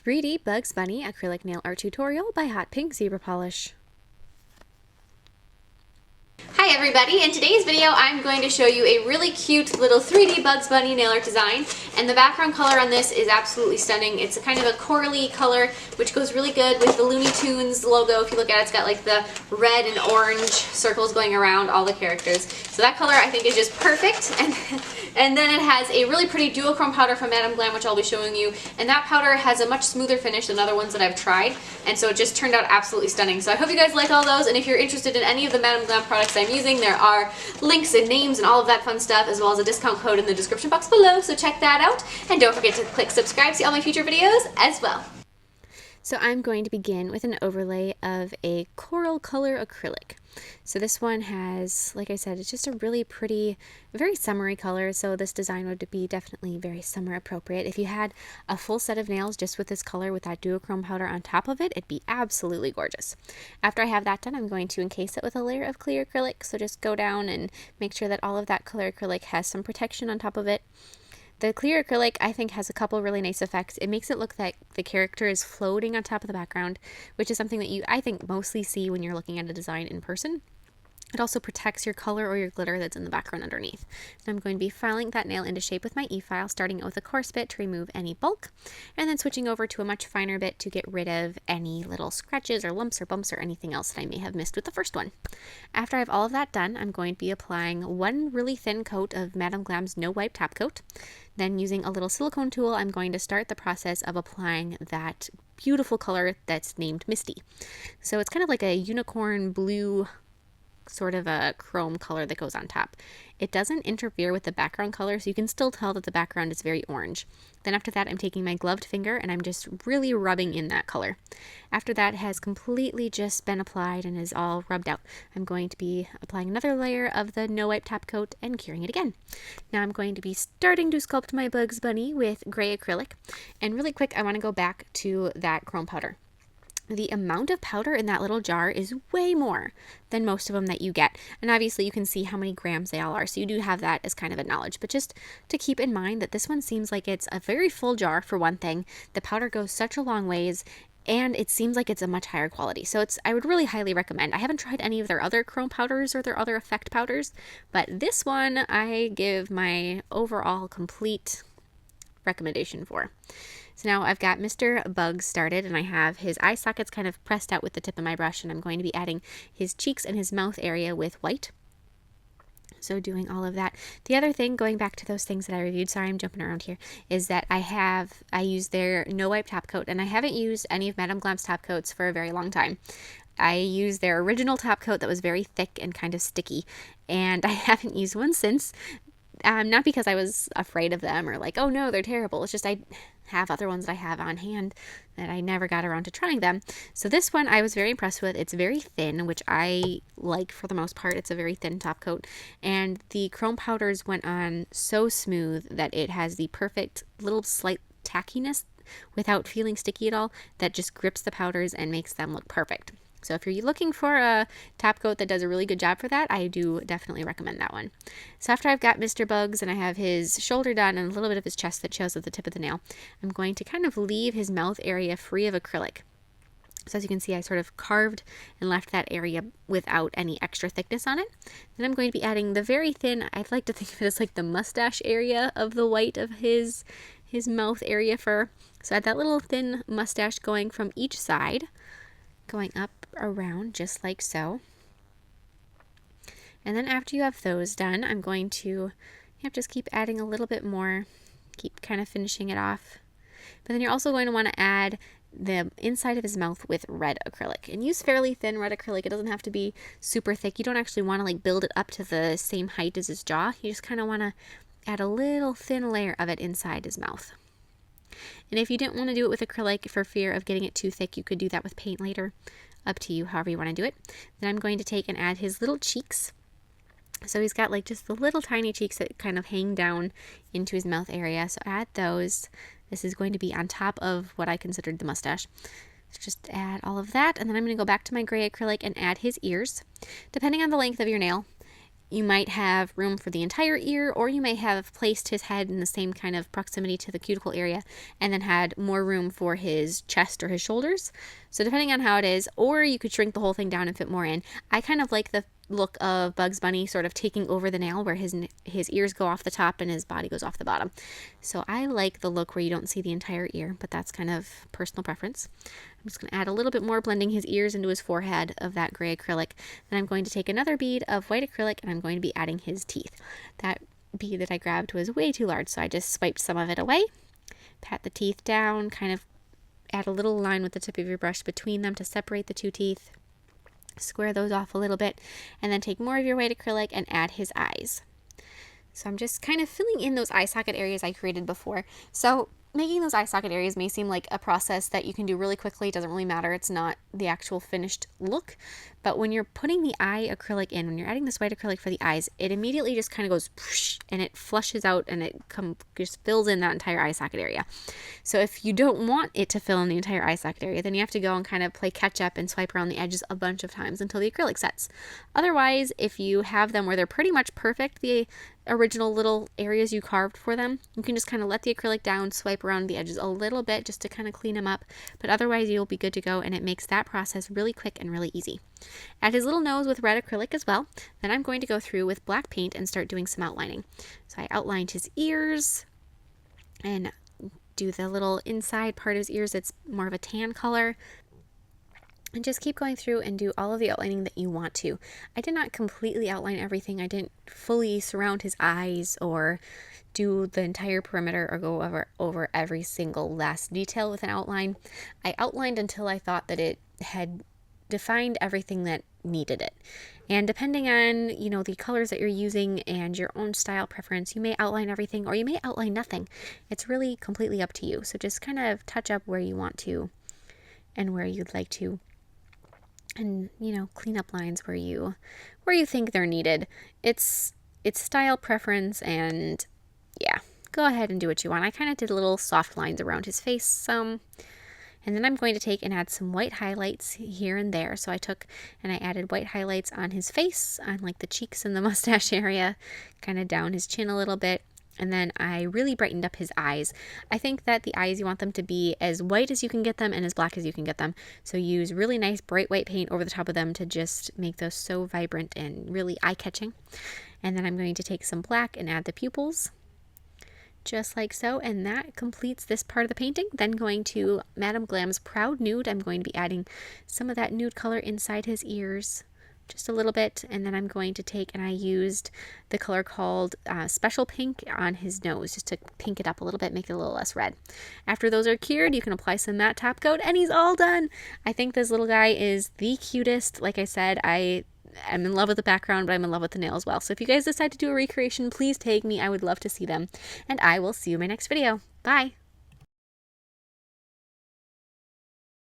3D Bugs Bunny Acrylic Nail Art Tutorial by Hotpinkzebrapolish. Hi everybody, in today's video I'm going to show you a really cute little 3D Bugs Bunny nail art design, and the background color on this is absolutely stunning. It's a kind of a corally color which goes really good with the Looney Tunes logo. If you look at it, it's got like the red and orange circles going around all the characters. So that color I think is just perfect, and then it has a really pretty duochrome powder from Madam Glam, which I'll be showing you, and that powder has a much smoother finish than other ones that I've tried, and so it just turned out absolutely stunning. So I hope you guys like all those, and if you're interested in any of the Madam Glam products I'm using, there are links and names and all of that fun stuff, as well as a discount code in the description box below, so check that out, and don't forget to click subscribe to see all my future videos as well. So I'm going to begin with an overlay of a coral color acrylic. So this one has, like I said, it's just a really pretty, very summery color, so this design would be definitely very summer appropriate. If you had a full set of nails just with this color with that duochrome powder on top of it, it'd be absolutely gorgeous. After I have that done, I'm going to encase it with a layer of clear acrylic, so just go down and make sure that all of that clear acrylic has some protection on top of it. The clear acrylic, I think, has a couple really nice effects. It makes it look like the character is floating on top of the background, which is something that you, I think, mostly see when you're looking at a design in person. It also protects your color or your glitter that's in the background underneath. And I'm going to be filing that nail into shape with my e-file, starting out with a coarse bit to remove any bulk, and then switching over to a much finer bit to get rid of any little scratches or lumps or bumps or anything else that I may have missed with the first one. After I have all of that done, I'm going to be applying one really thin coat of Madam Glam's No Wipe Top Coat. Then, using a little silicone tool, I'm going to start the process of applying that beautiful color that's named Misty. So it's kind of like a unicorn blue, sort of a chrome color that goes on top. It doesn't interfere with the background color, so you can still tell that the background is very orange. Then after that, I'm taking my gloved finger and I'm just really rubbing in that color. After that has completely just been applied and is all rubbed out, I'm going to be applying another layer of the No Wipe Top Coat and curing it again. Now I'm going to be starting to sculpt my Bugs Bunny with gray acrylic, and really quick I want to go back to that chrome powder. The amount of powder in that little jar is way more than most of them that you get. And obviously you can see how many grams they all are, so you do have that as kind of a knowledge. But just to keep in mind that this one seems like it's a very full jar for one thing. The powder goes such a long ways, and it seems like it's a much higher quality. So I would really highly recommend. I haven't tried any of their other chrome powders or their other effect powders, but this one I give my overall complete recommendation for. So now I've got Mr. Bugs started, and I have his eye sockets kind of pressed out with the tip of my brush, and I'm going to be adding his cheeks and his mouth area with white. So doing all of that. The other thing, going back to those things that I reviewed, sorry I'm jumping around here, is that I used their No Wipe Top Coat, and I haven't used any of Madam Glam's top coats for a very long time. I used their original top coat that was very thick and kind of sticky, and I haven't used one since. Not because I was afraid of them or like, oh no, they're terrible. It's just I have other ones that I have on hand that I never got around to trying them. So this one I was very impressed with. It's very thin, which I like for the most part. It's a very thin top coat. And the chrome powders went on so smooth that it has the perfect little slight tackiness without feeling sticky at all that just grips the powders and makes them look perfect. So if you're looking for a top coat that does a really good job for that, I do definitely recommend that one. So after I've got Mr. Bugs and I have his shoulder done and a little bit of his chest that shows at the tip of the nail, I'm going to kind of leave his mouth area free of acrylic. So as you can see, I sort of carved and left that area without any extra thickness on it. Then I'm going to be adding the very thin, I'd like to think of it as like the mustache area of the white of his mouth area fur. So I had that little thin mustache going from each side, going up around just like so. And then after you have those done, I'm going to just keep adding a little bit more, keep kind of finishing it off. But then you're also going to want to add the inside of his mouth with red acrylic, and use fairly thin red acrylic. It doesn't have to be super thick. You don't actually want to like build it up to the same height as his jaw. You just kind of want to add a little thin layer of it inside his mouth. And if you didn't want to do it with acrylic for fear of getting it too thick, you could do that with paint later. Up to you, however you want to do it. Then I'm going to take and add his little cheeks. So he's got like just the little tiny cheeks that kind of hang down into his mouth area. So add those. This is going to be on top of what I considered the mustache. So just add all of that. And then I'm going to go back to my gray acrylic and add his ears. Depending on the length of your nail, you might have room for the entire ear, or you may have placed his head in the same kind of proximity to the cuticle area and then had more room for his chest or his shoulders. So depending on how it is, or you could shrink the whole thing down and fit more in. I kind of like the look of Bugs Bunny sort of taking over the nail, where his ears go off the top and his body goes off the bottom. So I like the look where you don't see the entire ear, but that's kind of personal preference. I'm just going to add a little bit more, blending his ears into his forehead, of that gray acrylic. Then I'm going to take another bead of white acrylic and I'm going to be adding his teeth. That bead that I grabbed was way too large, so I just swiped some of it away. Pat the teeth down, kind of add a little line with the tip of your brush between them to separate the two teeth. Square those off a little bit, and then take more of your white acrylic and add his eyes. So I'm just kind of filling in those eye socket areas I created before. So making those eye socket areas may seem like a process that you can do really quickly. It doesn't really matter. It's not the actual finished look. But when you're putting the eye acrylic in, when you're adding this white acrylic for the eyes, it immediately just kind of goes whoosh, and it flushes out and it just fills in that entire eye socket area. So if you don't want it to fill in the entire eye socket area, then you have to go and kind of play catch up and swipe around the edges a bunch of times until the acrylic sets. Otherwise, if you have them where they're pretty much perfect, the original little areas you carved for them, you can just kind of let the acrylic down, swipe around the edges a little bit just to kind of clean them up, but otherwise you'll be good to go, and it makes that process really quick and really easy. Add his little nose with red acrylic as well. Then I'm going to go through with black paint and start doing some outlining. So I outlined his ears and do the little inside part of his ears. It's more of a tan color. And just keep going through and do all of the outlining that you want to. I did not completely outline everything. I didn't fully surround his eyes or do the entire perimeter or go over every single last detail with an outline. I outlined until I thought that it had defined everything that needed it. And depending on, the colors that you're using and your own style preference, you may outline everything or you may outline nothing. It's really completely up to you. So just kind of touch up where you want to and where you'd like to. And clean up lines where you think they're needed. It's style preference, and yeah, go ahead and do what you want. I kind of did little soft lines around his face, and then I'm going to take and add some white highlights here and there. So I took and I added white highlights on his face, on like the cheeks and the mustache area, kind of down his chin a little bit. And then I really brightened up his eyes. I think that the eyes, you want them to be as white as you can get them and as black as you can get them. So use really nice bright white paint over the top of them to just make those so vibrant and really eye-catching. And then I'm going to take some black and add the pupils, just like so. And that completes this part of the painting. Then going to Madame Glam's Proud Nude, I'm going to be adding some of that nude color inside his ears, just a little bit, and then I'm going to take and I used the color called Special Pink on his nose just to pink it up a little bit, make it a little less red. After those are cured, you can apply some matte top coat and he's all done. I think this little guy is the cutest. Like I said, I'm in love with the background, but I'm in love with the nail as well. So if you guys decide to do a recreation, please tag me. I would love to see them. And I will see you in my next video. Bye!